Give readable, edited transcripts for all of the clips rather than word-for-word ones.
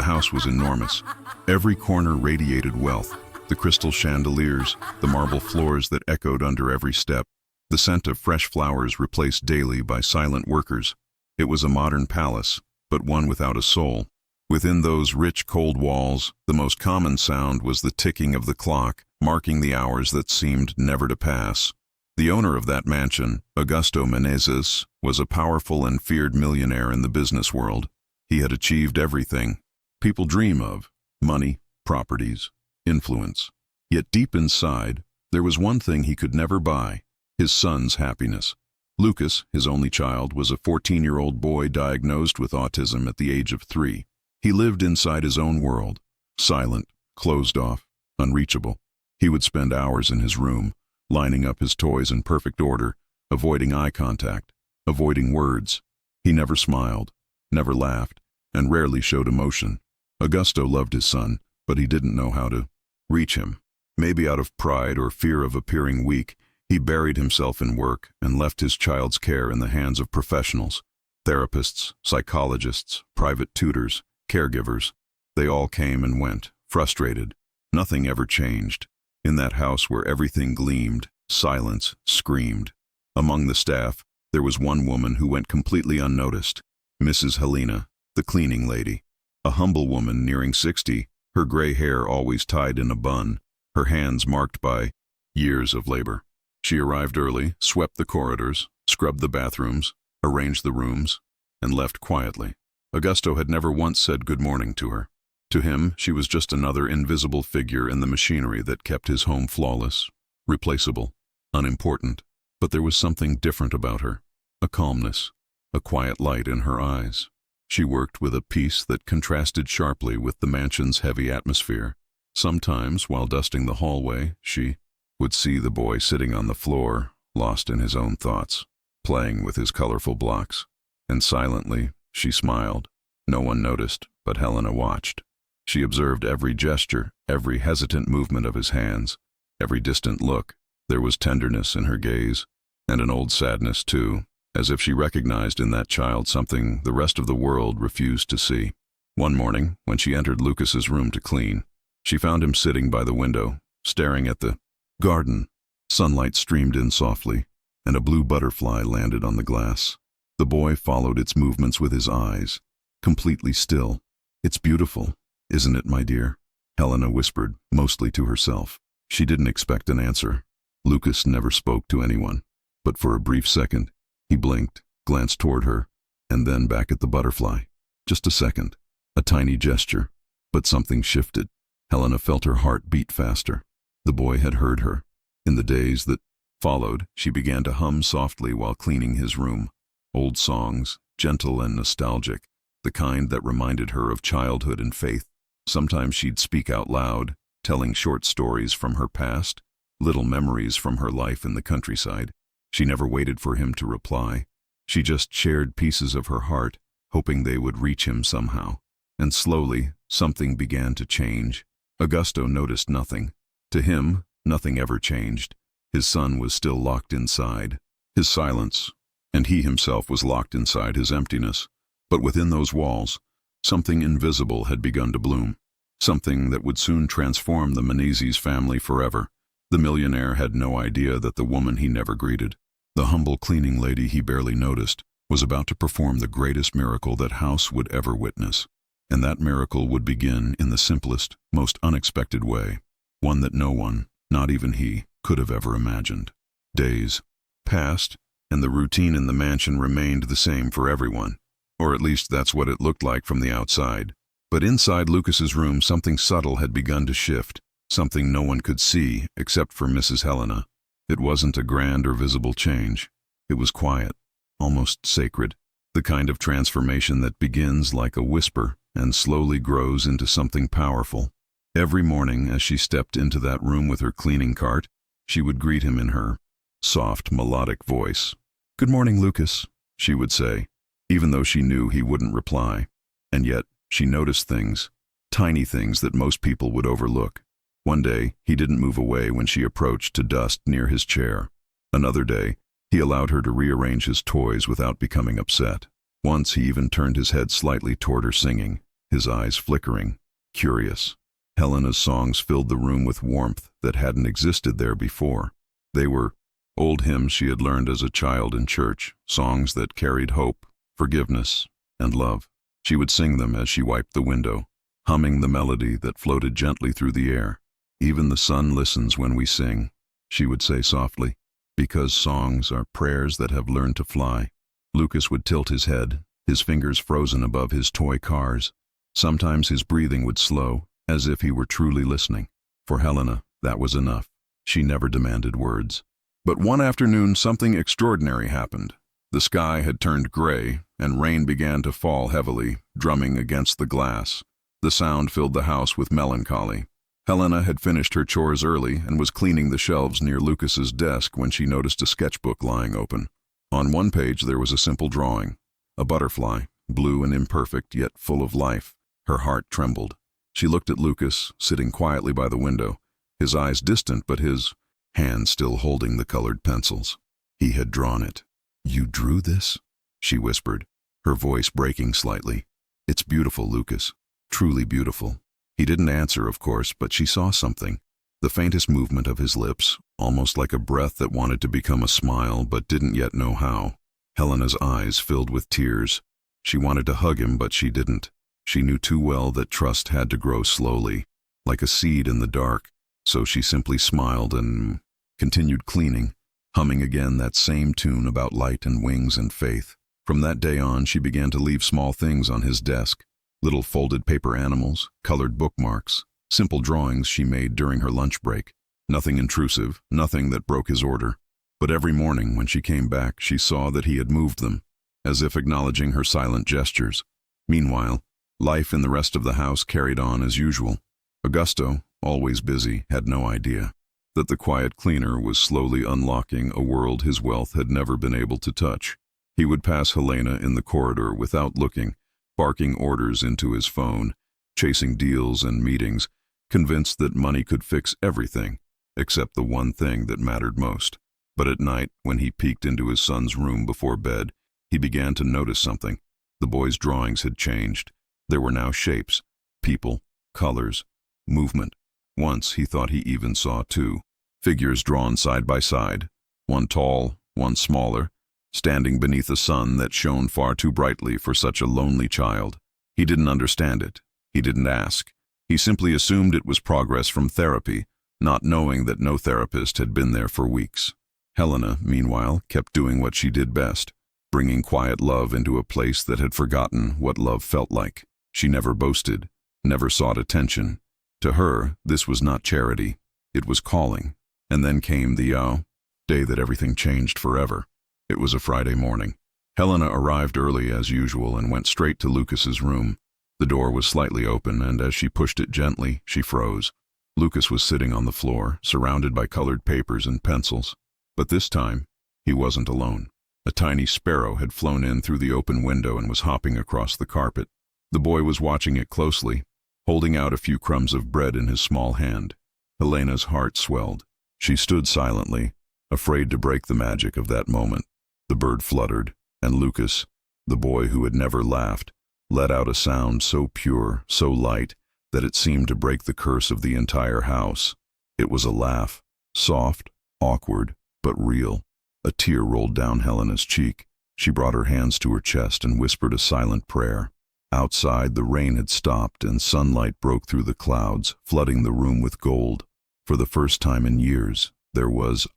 The house was enormous. Every corner radiated wealth. The crystal chandeliers, the marble floors that echoed under every step, the scent of fresh flowers replaced daily by silent workers. It was a modern palace, but one without a soul. Within those rich, cold walls, the most common sound was the ticking of the clock, marking the hours that seemed never to pass. The owner of that mansion, Augusto Menezes, was a powerful and feared millionaire in the business world. He had achieved everything people dream of: money, properties, influence. Yet deep inside, there was one thing he could never buy: his son's happiness. Lucas, his only child, was a 14-year-old boy diagnosed with autism at the age of 3. He lived inside his own world, silent, closed off, unreachable. He would spend hours in his room, lining up his toys in perfect order, avoiding eye contact, avoiding words. He never smiled, never laughed, and rarely showed emotion. Augusto loved his son, but he didn't know how to reach him. Maybe out of pride or fear of appearing weak, he buried himself in work and left his child's care in the hands of professionals. Therapists, psychologists, private tutors, caregivers. They all came and went, frustrated. Nothing ever changed. In that house where everything gleamed, silence screamed. Among the staff, there was one woman who went completely unnoticed: Mrs. Helena, the cleaning lady. A humble woman nearing 60, her gray hair always tied in a bun, her hands marked by years of labor. She arrived early, swept the corridors, scrubbed the bathrooms, arranged the rooms, and left quietly. Augusto had never once said good morning to her. To him, she was just another invisible figure in the machinery that kept his home flawless, replaceable, unimportant. But there was something different about her: a calmness, a quiet light in her eyes. She worked with a peace that contrasted sharply with the mansion's heavy atmosphere. Sometimes, while dusting the hallway, she would see the boy sitting on the floor, lost in his own thoughts, playing with his colorful blocks. And silently, she smiled. No one noticed, but Helena watched. She observed every gesture, every hesitant movement of his hands, every distant look. There was tenderness in her gaze, and an old sadness too, as if she recognized in that child something the rest of the world refused to see. One morning, when she entered Lucas's room to clean, she found him sitting by the window, staring at the garden. Sunlight streamed in softly, and a blue butterfly landed on the glass. The boy followed its movements with his eyes, completely still. "It's beautiful, isn't it, my dear?" Helena whispered, mostly to herself. She didn't expect an answer. Lucas never spoke to anyone, but for a brief second, he blinked, glanced toward her, and then back at the butterfly. Just a second, a tiny gesture, but something shifted. Helena felt her heart beat faster. The boy had heard her. In the days that followed, she began to hum softly while cleaning his room. Old songs, gentle and nostalgic, the kind that reminded her of childhood and faith. Sometimes she'd speak out loud, telling short stories from her past, little memories from her life in the countryside. She never waited for him to reply. She just shared pieces of her heart, hoping they would reach him somehow. And slowly, something began to change. Augusto noticed nothing. To him, nothing ever changed. His son was still locked inside, his silence, and he himself was locked inside his emptiness. But within those walls, something invisible had begun to bloom, something that would soon transform the Menezes family forever. The millionaire had no idea that the woman he never greeted, the humble cleaning lady he barely noticed, was about to perform the greatest miracle that house would ever witness. And that miracle would begin in the simplest, most unexpected way, one that no one, not even he, could have ever imagined. Days passed, and the routine in the mansion remained the same for everyone. Or at least that's what it looked like from the outside. But inside Lucas's room, something subtle had begun to shift, something no one could see except for Mrs. Helena. It wasn't a grand or visible change. It was quiet, almost sacred, the kind of transformation that begins like a whisper and slowly grows into something powerful. Every morning as she stepped into that room with her cleaning cart, she would greet him in her soft, melodic voice. "Good morning, Lucas," she would say, even though she knew he wouldn't reply. And yet, she noticed things, tiny things that most people would overlook. One day, he didn't move away when she approached to dust near his chair. Another day, he allowed her to rearrange his toys without becoming upset. Once he even turned his head slightly toward her singing, his eyes flickering, curious. Helena's songs filled the room with warmth that hadn't existed there before. They were old hymns she had learned as a child in church, songs that carried hope, forgiveness, and love. She would sing them as she wiped the window, humming the melody that floated gently through the air. "Even the sun listens when we sing," she would say softly, "because songs are prayers that have learned to fly." Lucas would tilt his head, his fingers frozen above his toy cars. Sometimes his breathing would slow, as if he were truly listening. For Helena, that was enough. She never demanded words. But one afternoon, something extraordinary happened. The sky had turned gray, and rain began to fall heavily, drumming against the glass. The sound filled the house with melancholy. Helena had finished her chores early and was cleaning the shelves near Lucas's desk when she noticed a sketchbook lying open. On one page there was a simple drawing, a butterfly, blue and imperfect, yet full of life. Her heart trembled. She looked at Lucas, sitting quietly by the window, his eyes distant but his hand still holding the colored pencils. He had drawn it. "You drew this?" she whispered, her voice breaking slightly. "It's beautiful, Lucas. Truly beautiful." He didn't answer, of course, but she saw something. The faintest movement of his lips, almost like a breath that wanted to become a smile but didn't yet know how. Helena's eyes filled with tears. She wanted to hug him, but she didn't. She knew too well that trust had to grow slowly, like a seed in the dark, so she simply smiled and continued cleaning, humming again that same tune about light and wings and faith. From that day on, she began to leave small things on his desk, little folded paper animals, colored bookmarks, simple drawings she made during her lunch break. Nothing intrusive, nothing that broke his order. But every morning when she came back, she saw that he had moved them, as if acknowledging her silent gestures. Meanwhile, life in the rest of the house carried on as usual. Augusto, always busy, had no idea that the quiet cleaner was slowly unlocking a world his wealth had never been able to touch. He would pass Helena in the corridor without looking, barking orders into his phone, chasing deals and meetings, convinced that money could fix everything, except the one thing that mattered most. But at night, when he peeked into his son's room before bed, he began to notice something. The boy's drawings had changed. There were now shapes, people, colors, movement. Once he thought he even saw two figures drawn side by side, one tall, one smaller, standing beneath a sun that shone far too brightly for such a lonely child. He didn't understand it. He didn't ask. He simply assumed it was progress from therapy, not knowing that no therapist had been there for weeks. Helena, meanwhile, kept doing what she did best, bringing quiet love into a place that had forgotten what love felt like. She never boasted, never sought attention. To her, this was not charity. It was calling. And then came the day that everything changed forever. It was a Friday morning. Helena arrived early as usual and went straight to Lucas's room. The door was slightly open, and as she pushed it gently, she froze. Lucas was sitting on the floor, surrounded by colored papers and pencils. But this time, he wasn't alone. A tiny sparrow had flown in through the open window and was hopping across the carpet. The boy was watching it closely, holding out a few crumbs of bread in his small hand. Helena's heart swelled. She stood silently, afraid to break the magic of that moment. The bird fluttered, and Lucas, the boy who had never laughed, let out a sound so pure, so light, that it seemed to break the curse of the entire house. It was a laugh, soft, awkward, but real. A tear rolled down Helena's cheek. She brought her hands to her chest and whispered a silent prayer. Outside, the rain had stopped and sunlight broke through the clouds, flooding the room with gold. For the first time in years, there was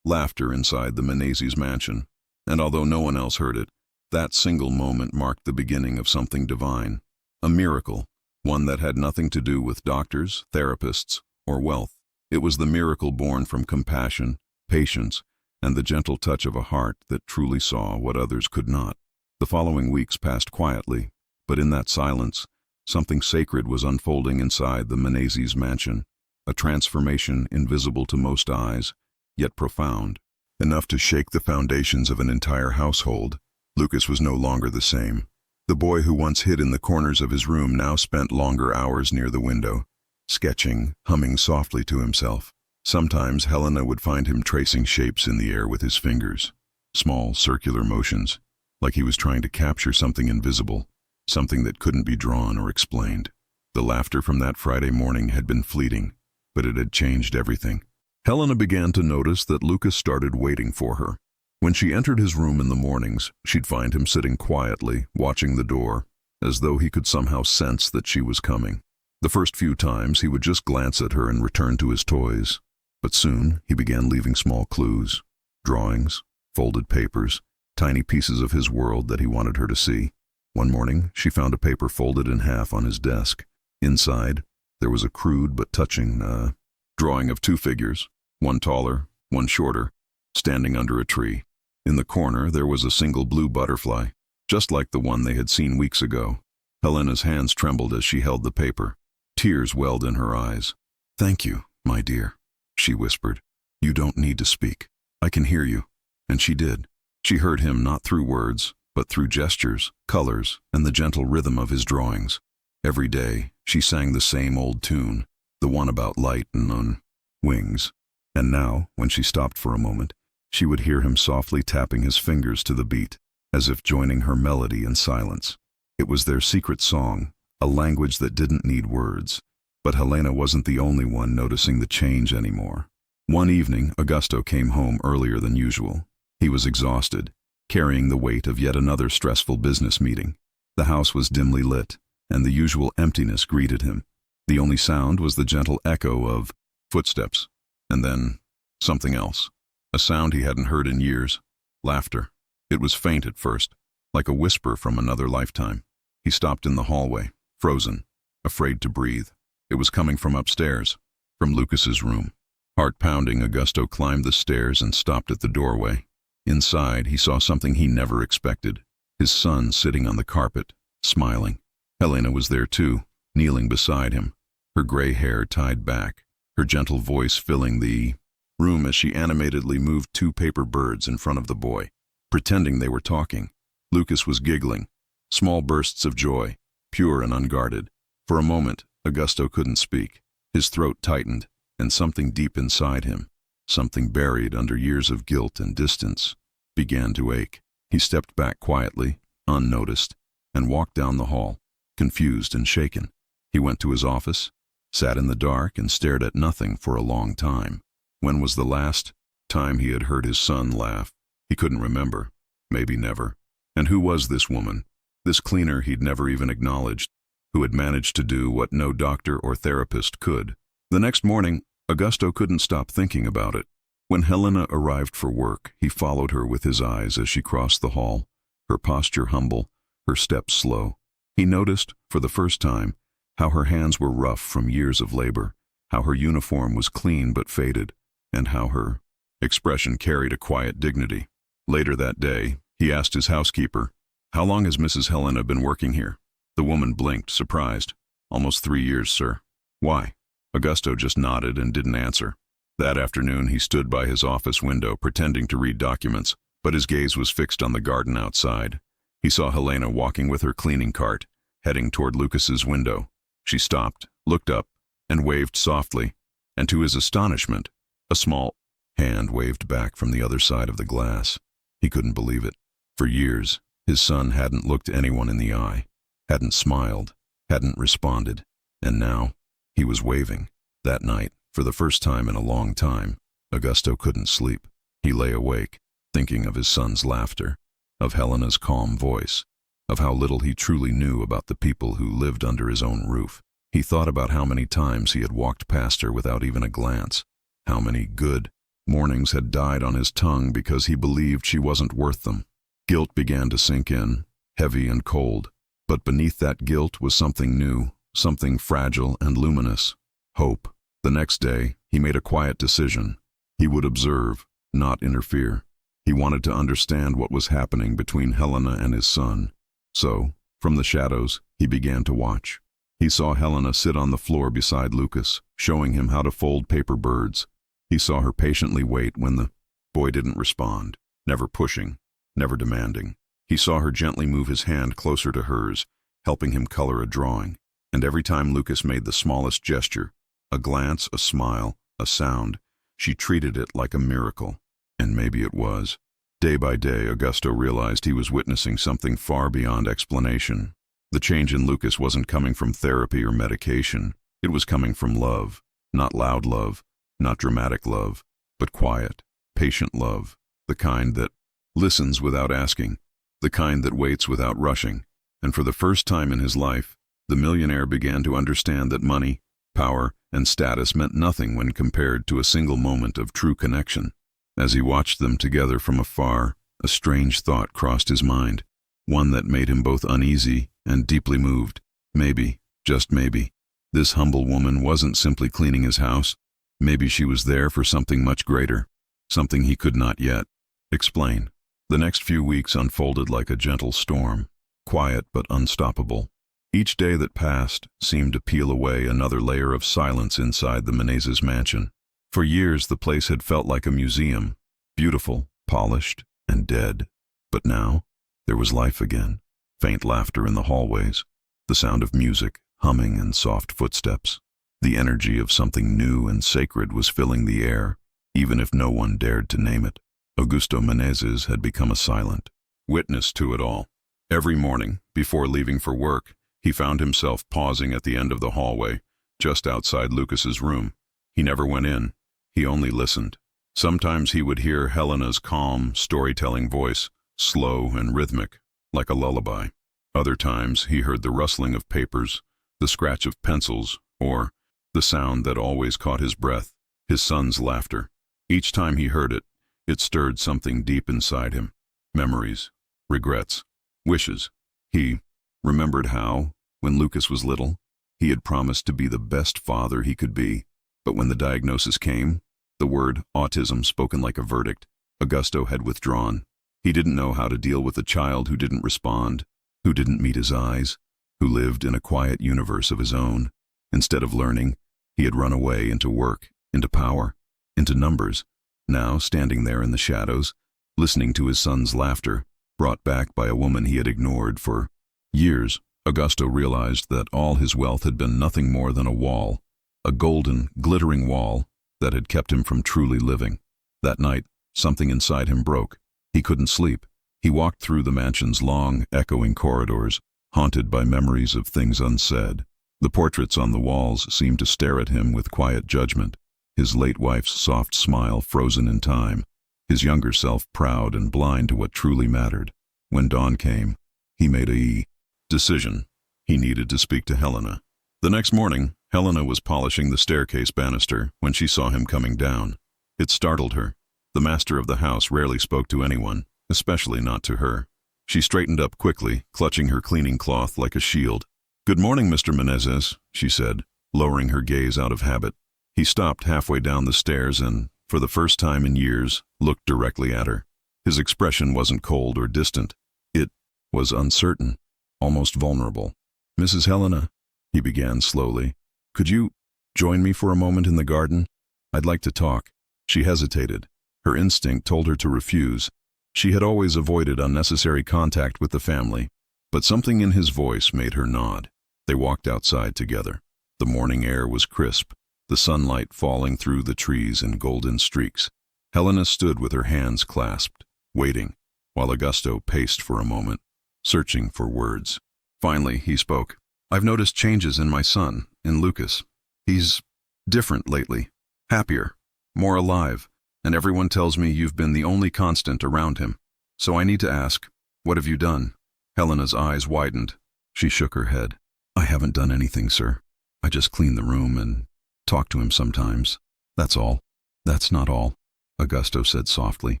laughter inside the Menezes mansion. And although no one else heard it, that single moment marked the beginning of something divine. A miracle, one that had nothing to do with doctors, therapists, or wealth. It was the miracle born from compassion, patience, and the gentle touch of a heart that truly saw what others could not. The following weeks passed quietly, but in that silence, something sacred was unfolding inside the Menezes mansion, a transformation invisible to most eyes, yet profound, enough to shake the foundations of an entire household. Lucas was no longer the same. The boy who once hid in the corners of his room now spent longer hours near the window, sketching, humming softly to himself. Sometimes Helena would find him tracing shapes in the air with his fingers, small circular motions, like he was trying to capture something invisible. something that couldn't be drawn or explained. The laughter from that Friday morning had been fleeting, but it had changed everything. Helena began to notice that Lucas started waiting for her. When she entered his room in the mornings, she'd find him sitting quietly, watching the door, as though he could somehow sense that she was coming. The first few times he would just glance at her and return to his toys, but soon he began leaving small clues, drawings, folded papers, tiny pieces of his world that he wanted her to see. One morning, she found a paper folded in half on his desk. Inside, there was a crude but touching drawing of two figures, one taller, one shorter, standing under a tree. In the corner, there was a single blue butterfly, just like the one they had seen weeks ago. Helena's hands trembled as she held the paper. Tears welled in her eyes. "Thank you, my dear," she whispered. "You don't need to speak. I can hear you." And she did. She heard him not through words, but through gestures, colors, and the gentle rhythm of his drawings. Every day, she sang the same old tune, the one about light and on wings. And now, when she stopped for a moment, she would hear him softly tapping his fingers to the beat, as if joining her melody in silence. It was their secret song, a language that didn't need words. But Helena wasn't the only one noticing the change anymore. One evening, Augusto came home earlier than usual. He was exhausted, carrying the weight of yet another stressful business meeting. The house was dimly lit, and the usual emptiness greeted him. The only sound was the gentle echo of footsteps, and then something else. A sound he hadn't heard in years. Laughter. It was faint at first, like a whisper from another lifetime. He stopped in the hallway, frozen, afraid to breathe. It was coming from upstairs, from Lucas's room. Heart pounding, Augusto climbed the stairs and stopped at the doorway. Inside, he saw something he never expected. His son sitting on the carpet, smiling. Helena was there too, kneeling beside him, her gray hair tied back, her gentle voice filling the room as she animatedly moved two paper birds in front of the boy, pretending they were talking. Lucas was giggling, small bursts of joy, pure and unguarded. For a moment, Augusto couldn't speak. His throat tightened, and something deep inside him, something buried under years of guilt and distance, began to ache. He stepped back quietly, unnoticed, and walked down the hall, confused and shaken. He went to his office, sat in the dark, and stared at nothing for a long time. When was the last time he had heard his son laugh? He couldn't remember. Maybe never. And who was this woman? This cleaner he'd never even acknowledged, who had managed to do what no doctor or therapist could. The next morning, Augusto couldn't stop thinking about it. When Helena arrived for work, he followed her with his eyes as she crossed the hall, her posture humble, her steps slow. He noticed, for the first time, how her hands were rough from years of labor, how her uniform was clean but faded, and how her expression carried a quiet dignity. Later that day, he asked his housekeeper, "How long has Mrs. Helena been working here?" The woman blinked, surprised. "Almost 3 years, sir." "Why?" Augusto just nodded and didn't answer. That afternoon, he stood by his office window, pretending to read documents, but his gaze was fixed on the garden outside. He saw Helena walking with her cleaning cart, heading toward Lucas's window. She stopped, looked up, and waved softly, and to his astonishment, a small hand waved back from the other side of the glass. He couldn't believe it. For years, his son hadn't looked anyone in the eye, hadn't smiled, hadn't responded, and now he was waving. That night, for the first time in a long time, Augusto couldn't sleep. He lay awake, thinking of his son's laughter, of Helena's calm voice, of how little he truly knew about the people who lived under his own roof. He thought about how many times he had walked past her without even a glance, how many good mornings had died on his tongue because he believed she wasn't worth them. Guilt began to sink in, heavy and cold, but beneath that guilt was something new, something fragile and luminous. Hope. The next day, he made a quiet decision. He would observe, not interfere. He wanted to understand what was happening between Helena and his son. So, from the shadows, he began to watch. He saw Helena sit on the floor beside Lucas, showing him how to fold paper birds. He saw her patiently wait when the boy didn't respond, never pushing, never demanding. He saw her gently move his hand closer to hers, helping him color a drawing. And every time Lucas made the smallest gesture, a glance, a smile, a sound, she treated it like a miracle. And maybe it was. Day by day, Augusto realized he was witnessing something far beyond explanation. The change in Lucas wasn't coming from therapy or medication. It was coming from love. Not loud love, not dramatic love, but quiet, patient love. The kind that listens without asking. The kind that waits without rushing. And for the first time in his life, the millionaire began to understand that money, power, and status meant nothing when compared to a single moment of true connection. As he watched them together from afar, a strange thought crossed his mind, one that made him both uneasy and deeply moved. Maybe, just maybe, this humble woman wasn't simply cleaning his house. Maybe she was there for something much greater, something he could not yet explain. The next few weeks unfolded like a gentle storm, quiet but unstoppable. Each day that passed seemed to peel away another layer of silence inside the Menezes mansion. For years the place had felt like a museum, beautiful, polished, and dead. But now, there was life again. Faint laughter in the hallways, the sound of music, humming and soft footsteps. The energy of something new and sacred was filling the air, even if no one dared to name it. Augusto Menezes had become a silent witness to it all. Every morning, before leaving for work, he found himself pausing at the end of the hallway, just outside Lucas's room. He never went in. He only listened. Sometimes he would hear Helena's calm, storytelling voice, slow and rhythmic, like a lullaby. Other times he heard the rustling of papers, the scratch of pencils, or the sound that always caught his breath, his son's laughter. Each time he heard it, it stirred something deep inside him. Memories, regrets, wishes. He remembered how, when Lucas was little, he had promised to be the best father he could be. But when the diagnosis came, the word autism spoken like a verdict, Augusto had withdrawn. He didn't know how to deal with a child who didn't respond, who didn't meet his eyes, who lived in a quiet universe of his own. Instead of learning, he had run away into work, into power, into numbers. Now, standing there in the shadows, listening to his son's laughter, brought back by a woman he had ignored for years, Augusto realized that all his wealth had been nothing more than a wall, a golden, glittering wall that had kept him from truly living. That night, something inside him broke. He couldn't sleep. He walked through the mansion's long, echoing corridors, haunted by memories of things unsaid. The portraits on the walls seemed to stare at him with quiet judgment, his late wife's soft smile frozen in time, his younger self proud and blind to what truly mattered. When dawn came, he made a decision. He needed to speak to Helena. The next morning, Helena was polishing the staircase banister when she saw him coming down. It startled her. The master of the house rarely spoke to anyone, especially not to her. She straightened up quickly, clutching her cleaning cloth like a shield. "Good morning, Mr. Menezes," she said, lowering her gaze out of habit. He stopped halfway down the stairs and, for the first time in years, looked directly at her. His expression wasn't cold or distant. It was uncertain, almost vulnerable. "Mrs. Helena," he began slowly, "could you join me for a moment in the garden? I'd like to talk." She hesitated. Her instinct told her to refuse. She had always avoided unnecessary contact with the family, but something in his voice made her nod. They walked outside together. The morning air was crisp, the sunlight falling through the trees in golden streaks. Helena stood with her hands clasped, waiting, while Augusto paced for a moment, searching for words. Finally, he spoke. "I've noticed changes in my son, in Lucas. He's different lately, happier, more alive, and everyone tells me you've been the only constant around him. So I need to ask, what have you done?" Helena's eyes widened. She shook her head. "I haven't done anything, sir. I just clean the room and talk to him sometimes. That's all." "That's not all," Augusto said softly.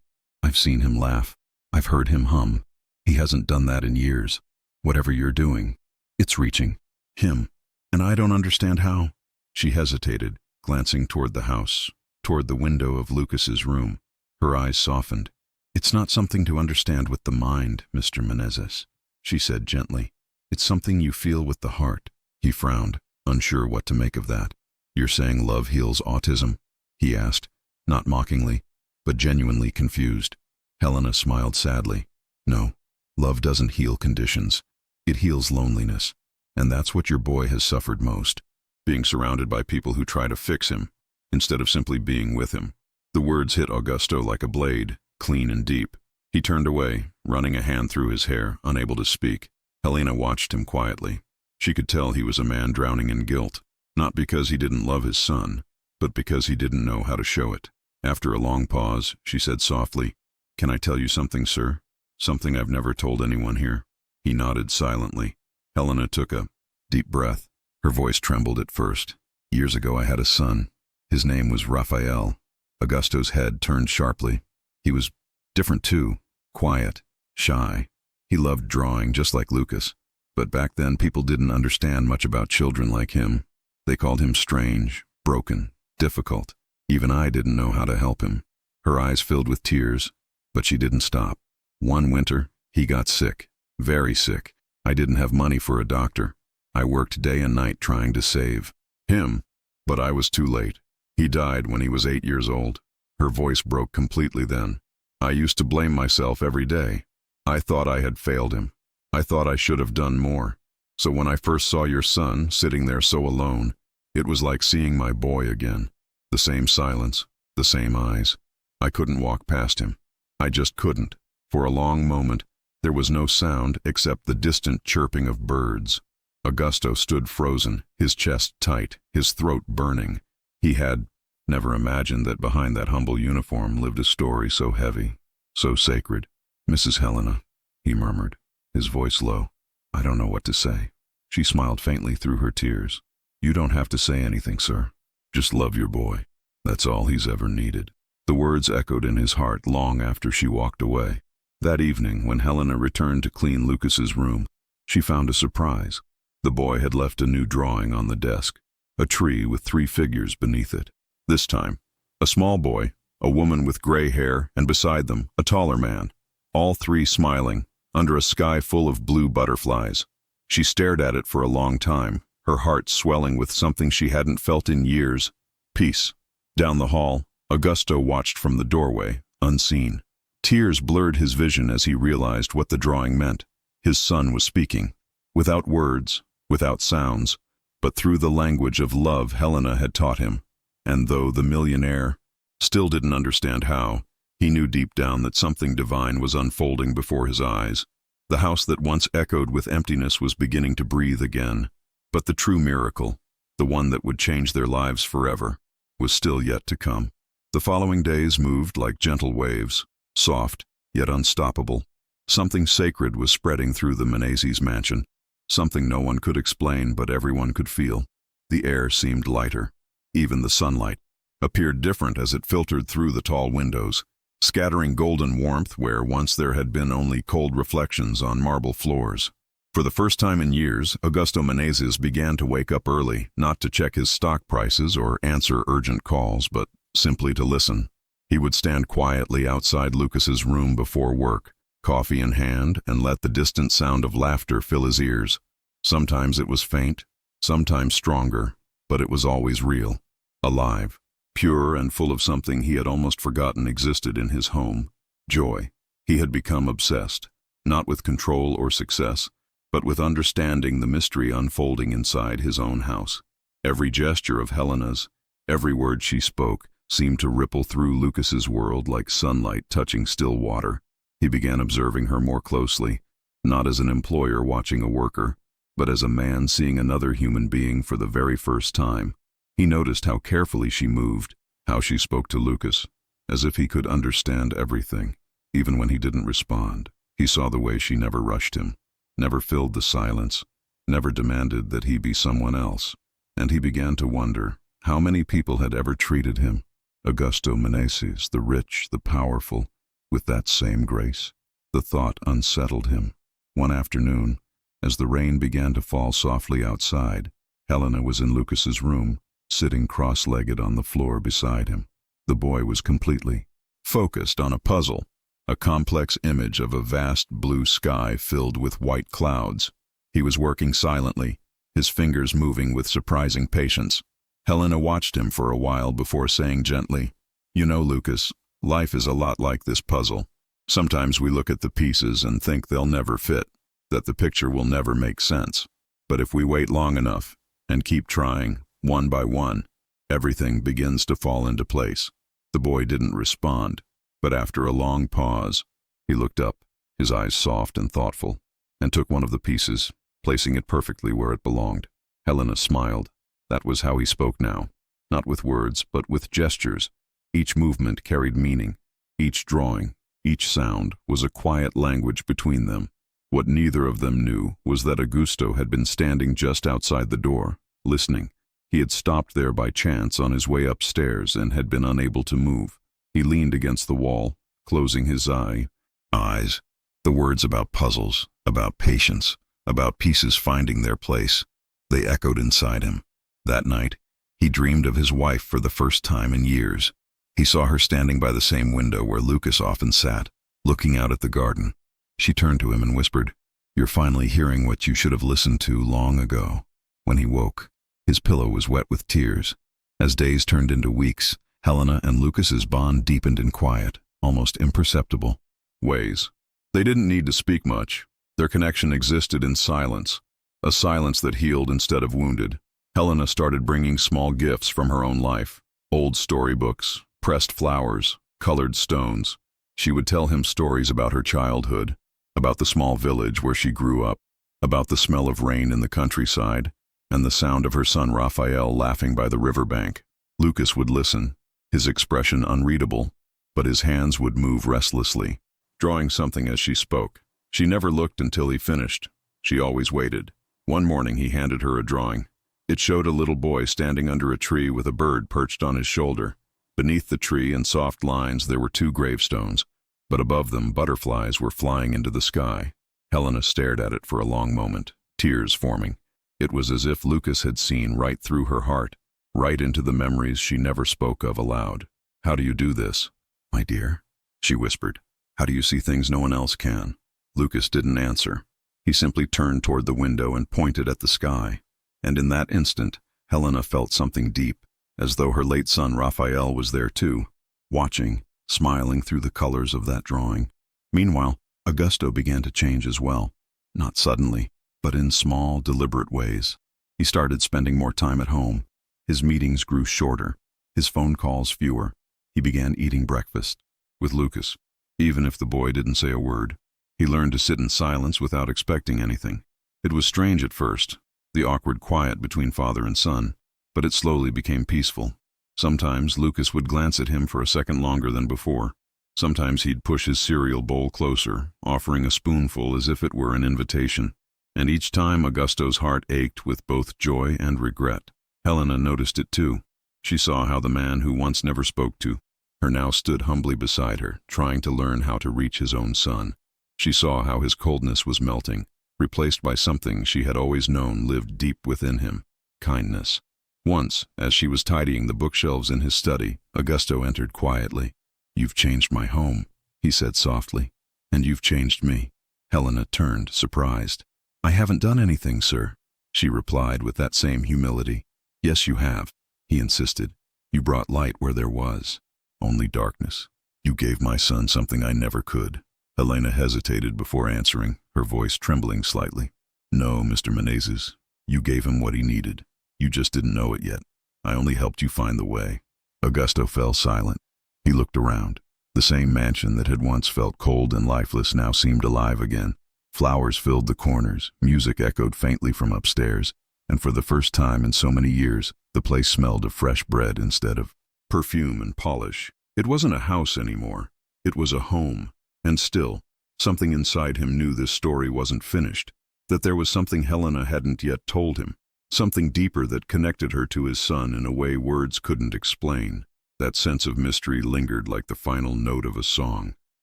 "I've seen him laugh. I've heard him hum. He hasn't done that in years. Whatever you're doing, it's reaching him. And I don't understand how." She hesitated, glancing toward the house, toward the window of Lucas's room. Her eyes softened. "It's not something to understand with the mind, Mr. Menezes," she said gently. "It's something you feel with the heart." He frowned, unsure what to make of that. "You're saying love heals autism?" he asked, not mockingly, but genuinely confused. Helena smiled sadly. "No, love doesn't heal conditions. It heals loneliness. And that's what your boy has suffered most. Being surrounded by people who try to fix him, instead of simply being with him." The words hit Augusto like a blade, clean and deep. He turned away, running a hand through his hair, unable to speak. Helena watched him quietly. She could tell he was a man drowning in guilt, not because he didn't love his son, but because he didn't know how to show it. After a long pause, she said softly, "Can I tell you something, sir? Something I've never told anyone here?" He nodded silently. Helena took a deep breath. Her voice trembled at first. "Years ago I had a son. His name was Raphael." Augusto's head turned sharply. He was different too, quiet, shy. He loved drawing just like Lucas. But back then people didn't understand much about children like him. They called him strange, broken, difficult. Even I didn't know how to help him. Her eyes filled with tears, but she didn't stop. One winter, he got sick, very sick. I didn't have money for a doctor. I worked day and night trying to save him, but I was too late. He died when he was 8 years old. Her voice broke completely then. I used to blame myself every day. I thought I had failed him. I thought I should have done more. So when I first saw your son sitting there so alone, it was like seeing my boy again. The same silence, the same eyes. I couldn't walk past him. I just couldn't. For a long moment, there was no sound except the distant chirping of birds. Augusto stood frozen, his chest tight, his throat burning. He had never imagined that behind that humble uniform lived a story so heavy, so sacred. "Mrs. Helena," he murmured, his voice low. "I don't know what to say." She smiled faintly through her tears. "You don't have to say anything, sir. Just love your boy. That's all he's ever needed." The words echoed in his heart long after she walked away. That evening, when Helena returned to clean Lucas's room, she found a surprise. The boy had left a new drawing on the desk, a tree with 3 figures beneath it. This time, a small boy, a woman with gray hair, and beside them, a taller man, all 3 smiling, under a sky full of blue butterflies. She stared at it for a long time, her heart swelling with something she hadn't felt in years: peace. Down the hall, Augusto watched from the doorway, unseen. Tears blurred his vision as he realized what the drawing meant. His son was speaking, without words, without sounds, but through the language of love Helena had taught him. And though the millionaire still didn't understand how, he knew deep down that something divine was unfolding before his eyes. The house that once echoed with emptiness was beginning to breathe again. But the true miracle, the one that would change their lives forever, was still yet to come. The following days moved like gentle waves, soft, yet unstoppable. Something sacred was spreading through the Menezes mansion, something no one could explain but everyone could feel. The air seemed lighter. Even the sunlight appeared different as it filtered through the tall windows, scattering golden warmth where once there had been only cold reflections on marble floors. For the first time in years, Augusto Menezes began to wake up early, not to check his stock prices or answer urgent calls, but simply to listen. He would stand quietly outside Lucas's room before work, coffee in hand, and let the distant sound of laughter fill his ears. Sometimes it was faint, sometimes stronger, but it was always real, alive, pure and full of something he had almost forgotten existed in his home: joy. He had become obsessed, not with control or success, but with understanding the mystery unfolding inside his own house. Every gesture of Helena's, every word she spoke, seemed to ripple through Lucas's world like sunlight touching still water. He began observing her more closely, not as an employer watching a worker, but as a man seeing another human being for the very first time. He noticed how carefully she moved, how she spoke to Lucas, as if he could understand everything, even when he didn't respond. He saw the way she never rushed him, never filled the silence, never demanded that he be someone else. And he began to wonder how many people had ever treated him, Augusto Menezes, the rich, the powerful, with that same grace. The thought unsettled him. One afternoon, as the rain began to fall softly outside, Helena was in Lucas's room, sitting cross-legged on the floor beside him. The boy was completely focused on a puzzle, a complex image of a vast blue sky filled with white clouds. He was working silently, his fingers moving with surprising patience. Helena watched him for a while before saying gently, "You know, Lucas, life is a lot like this puzzle. Sometimes we look at the pieces and think they'll never fit, that the picture will never make sense. But if we wait long enough and keep trying, one by one, everything begins to fall into place." The boy didn't respond, but after a long pause, he looked up, his eyes soft and thoughtful. and took one of the pieces, placing it perfectly where it belonged. Helena smiled. That was how he spoke now. Not with words, but with gestures. Each movement carried meaning. Each drawing, each sound, was a quiet language between them. What neither of them knew was that Augusto had been standing just outside the door, listening. He had stopped there by chance on his way upstairs and had been unable to move. He leaned against the wall, closing his eyes. The words about puzzles, about patience, about pieces finding their place, they echoed inside him. That night, he dreamed of his wife for the first time in years. He saw her standing by the same window where Lucas often sat, looking out at the garden. She turned to him and whispered, "You're finally hearing what you should have listened to long ago." When he woke, his pillow was wet with tears. As days turned into weeks, Helena and Lucas's bond deepened in quiet, almost imperceptible ways. They didn't need to speak much. Their connection existed in silence, a silence that healed instead of wounded. Helena started bringing small gifts from her own life, old storybooks, pressed flowers, colored stones. She would tell him stories about her childhood, about the small village where she grew up, about the smell of rain in the countryside, and the sound of her son Raphael laughing by the riverbank. Lucas would listen, his expression unreadable, but his hands would move restlessly, drawing something as she spoke. She never looked until he finished. She always waited. One morning he handed her a drawing. It showed a little boy standing under a tree with a bird perched on his shoulder. Beneath the tree in soft lines there were 2 gravestones, but above them butterflies were flying into the sky. Helena stared at it for a long moment, tears forming. It was as if Lucas had seen right through her heart, right into the memories she never spoke of aloud. "How do you do this, my dear?" she whispered. "How do you see things no one else can?" Lucas didn't answer. He simply turned toward the window and pointed at the sky. And in that instant, Helena felt something deep, as though her late son Raphael was there too, watching, smiling through the colors of that drawing. Meanwhile, Augusto began to change as well. Not suddenly, but in small, deliberate ways. He started spending more time at home. His meetings grew shorter, his phone calls fewer. He began eating breakfast with Lucas, even if the boy didn't say a word. He learned to sit in silence without expecting anything. It was strange at first, the awkward quiet between father and son, but it slowly became peaceful. Sometimes Lucas would glance at him for a second longer than before. Sometimes he'd push his cereal bowl closer, offering a spoonful as if it were an invitation. And each time Augusto's heart ached with both joy and regret. Helena noticed it too. She saw how the man who once never spoke to her now stood humbly beside her, trying to learn how to reach his own son. She saw how his coldness was melting, replaced by something she had always known lived deep within him: kindness. Once, as she was tidying the bookshelves in his study, Augusto entered quietly. "You've changed my home," he said softly, "and you've changed me." Helena turned, surprised. "I haven't done anything, sir," she replied with that same humility. "Yes, you have," he insisted. "You brought light where there was only darkness. You gave my son something I never could." Helena hesitated before answering, her voice trembling slightly. "No, Mr. Menezes, you gave him what he needed. You just didn't know it yet. I only helped you find the way." Augusto fell silent. He looked around. The same mansion that had once felt cold and lifeless now seemed alive again. Flowers filled the corners, music echoed faintly from upstairs, and for the first time in so many years, the place smelled of fresh bread instead of perfume and polish. It wasn't a house anymore. It was a home. And still, something inside him knew this story wasn't finished, that there was something Helena hadn't yet told him, something deeper that connected her to his son in a way words couldn't explain. That sense of mystery lingered like the final note of a song,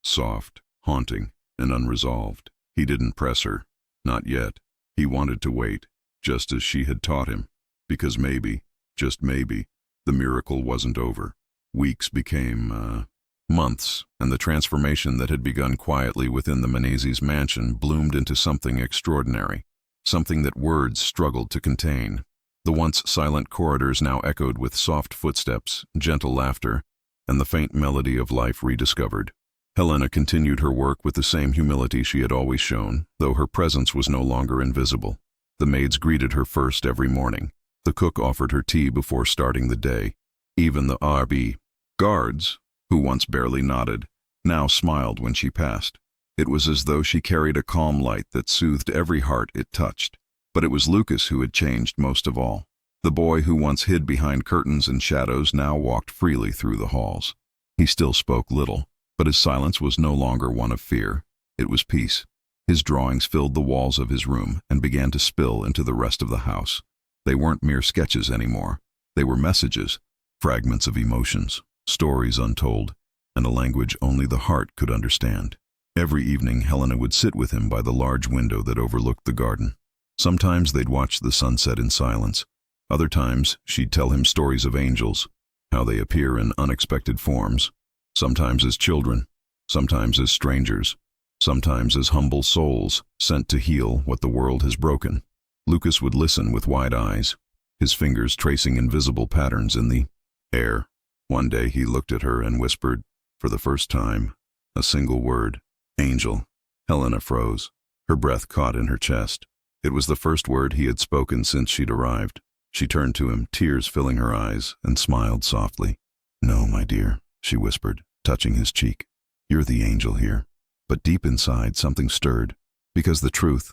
soft, haunting, and unresolved. He didn't press her. Not yet. He wanted to wait, just as she had taught him, because maybe, just maybe, the miracle wasn't over. Weeks became, months, and the transformation that had begun quietly within the Menezes mansion bloomed into something extraordinary, something that words struggled to contain. The once silent corridors now echoed with soft footsteps, gentle laughter, and the faint melody of life rediscovered. Helena continued her work with the same humility she had always shown, though her presence was no longer invisible. The maids greeted her first every morning. The cook offered her tea before starting the day. Even the RB guards, who once barely nodded, now smiled when she passed. It was as though she carried a calm light that soothed every heart it touched. But it was Lucas who had changed most of all. The boy who once hid behind curtains and shadows now walked freely through the halls. He still spoke little, but his silence was no longer one of fear. It was peace. His drawings filled the walls of his room and began to spill into the rest of the house. They weren't mere sketches anymore. They were messages, fragments of emotions, stories untold, and a language only the heart could understand. Every evening, Helena would sit with him by the large window that overlooked the garden. Sometimes they'd watch the sunset in silence. Other times, she'd tell him stories of angels, how they appear in unexpected forms, sometimes as children, sometimes as strangers, sometimes as humble souls sent to heal what the world has broken. Lucas would listen with wide eyes, his fingers tracing invisible patterns in the air. One day he looked at her and whispered, for the first time, a single word, "Angel." Helena froze. Her breath caught in her chest. It was the first word he had spoken since she'd arrived. She turned to him, tears filling her eyes, and smiled softly. "No, my dear," she whispered, touching his cheek. "You're the angel here." But deep inside, something stirred, because the truth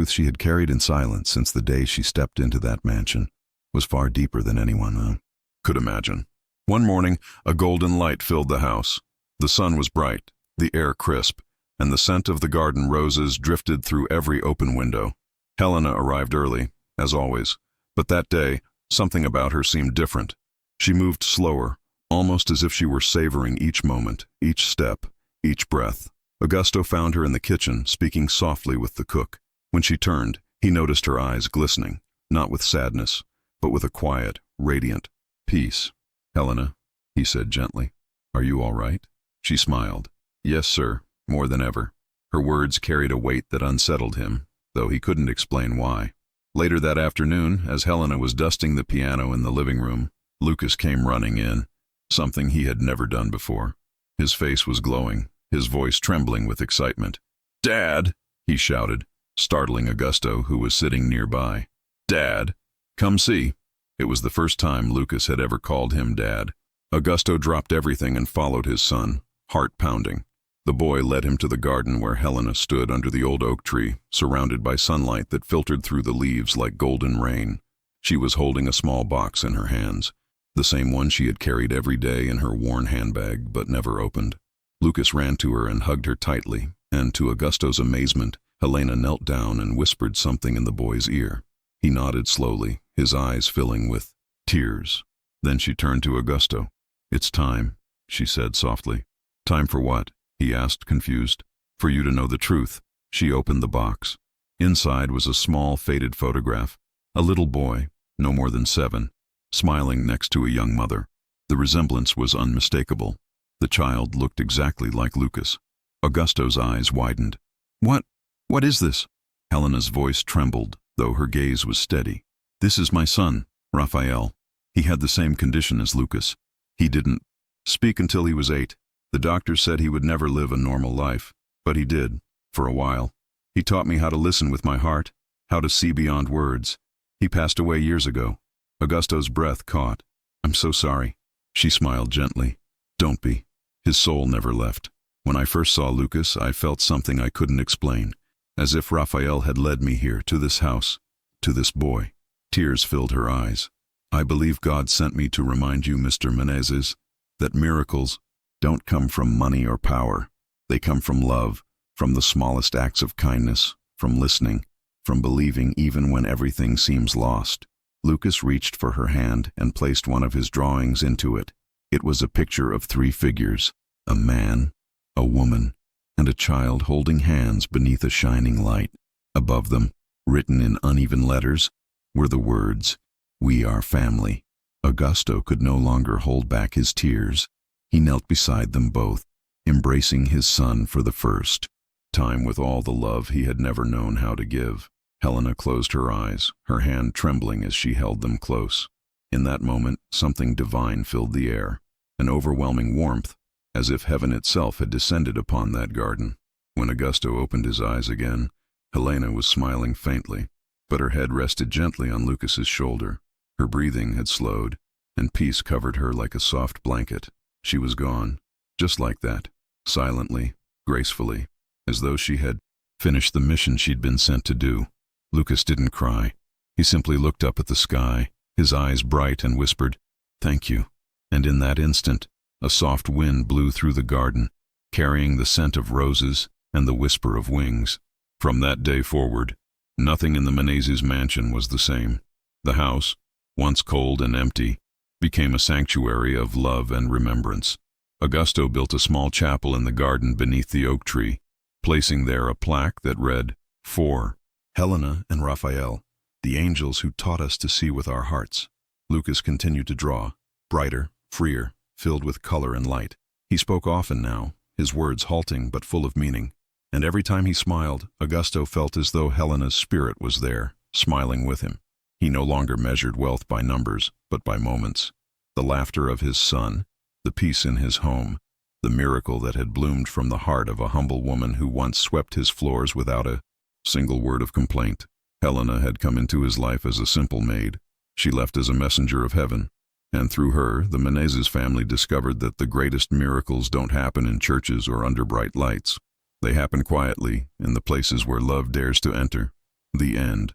she had carried in silence since the day she stepped into that mansion, was far deeper than anyone could imagine. One morning, a golden light filled the house. The sun was bright, the air crisp, and the scent of the garden roses drifted through every open window. Helena arrived early, as always, but that day, something about her seemed different. She moved slower, almost as if she were savoring each moment, each step, each breath. Augusto found her in the kitchen, speaking softly with the cook. When she turned, he noticed her eyes glistening, not with sadness, but with a quiet, radiant peace. "Helena," he said gently, "are you all right?" She smiled. "Yes, sir," more than ever. Her words carried a weight that unsettled him, though he couldn't explain why. Later that afternoon, as Helena was dusting the piano in the living room, Lucas came running in, something he had never done before. His face was glowing, his voice trembling with excitement. "Dad!" he shouted, startling Augusto, who was sitting nearby. "Dad! Come see." It was the first time Lucas had ever called him Dad. Augusto dropped everything and followed his son, heart pounding. The boy led him to the garden where Helena stood under the old oak tree, surrounded by sunlight that filtered through the leaves like golden rain. She was holding a small box in her hands, the same one she had carried every day in her worn handbag but never opened. Lucas ran to her and hugged her tightly, and to Augusto's amazement, Helena knelt down and whispered something in the boy's ear. He nodded slowly, his eyes filling with tears. Then she turned to Augusto. "It's time," she said softly. "Time for what?" he asked, confused. "For you to know the truth." She opened the box. Inside was a small, faded photograph. A little boy, no more than 7, smiling next to a young mother. The resemblance was unmistakable. The child looked exactly like Lucas. Augusto's eyes widened. What is this?" Helena's voice trembled, though her gaze was steady. "This is my son, Raphael. He had the same condition as Lucas. He didn't speak until he was 8. The doctor said he would never live a normal life, but he did, for a while. He taught me how to listen with my heart, how to see beyond words. He passed away years ago." Augusto's breath caught. "I'm so sorry." She smiled gently. "Don't be. His soul never left. When I first saw Lucas, I felt something I couldn't explain, as if Raphael had led me here, to this house, to this boy." Tears filled her eyes. "I believe God sent me to remind you, Mr. Menezes, that miracles don't come from money or power. They come from love, from the smallest acts of kindness, from listening, from believing even when everything seems lost." Lucas reached for her hand and placed one of his drawings into it. It was a picture of 3 figures, a man, a woman, and a child holding hands beneath a shining light. Above them, written in uneven letters, were the words, "We are family." Augusto could no longer hold back his tears. He knelt beside them both, embracing his son for the first time with all the love he had never known how to give. Helena closed her eyes, her hand trembling as she held them close. In that moment, something divine filled the air, an overwhelming warmth, as if heaven itself had descended upon that garden. When Augusto opened his eyes again, Helena was smiling faintly, but her head rested gently on Lucas's shoulder. Her breathing had slowed, and peace covered her like a soft blanket. She was gone, just like that, silently, gracefully, as though she had finished the mission she'd been sent to do. Lucas didn't cry. He simply looked up at the sky, his eyes bright, and whispered, "Thank you." And in that instant, a soft wind blew through the garden, carrying the scent of roses and the whisper of wings. From that day forward, nothing in the Menezes mansion was the same. The house, once cold and empty, became a sanctuary of love and remembrance. Augusto built a small chapel in the garden beneath the oak tree, placing there a plaque that read, "For Helena and Raphael, the angels who taught us to see with our hearts." Lucas continued to draw, brighter, freer, filled with color and light. He spoke often now, his words halting but full of meaning. And every time he smiled, Augusto felt as though Helena's spirit was there, smiling with him. He no longer measured wealth by numbers, but by moments. The laughter of his son, the peace in his home, the miracle that had bloomed from the heart of a humble woman who once swept his floors without a single word of complaint. Helena had come into his life as a simple maid. She left as a messenger of heaven. And through her, the Menezes family discovered that the greatest miracles don't happen in churches or under bright lights. They happen quietly, in the places where love dares to enter. The end.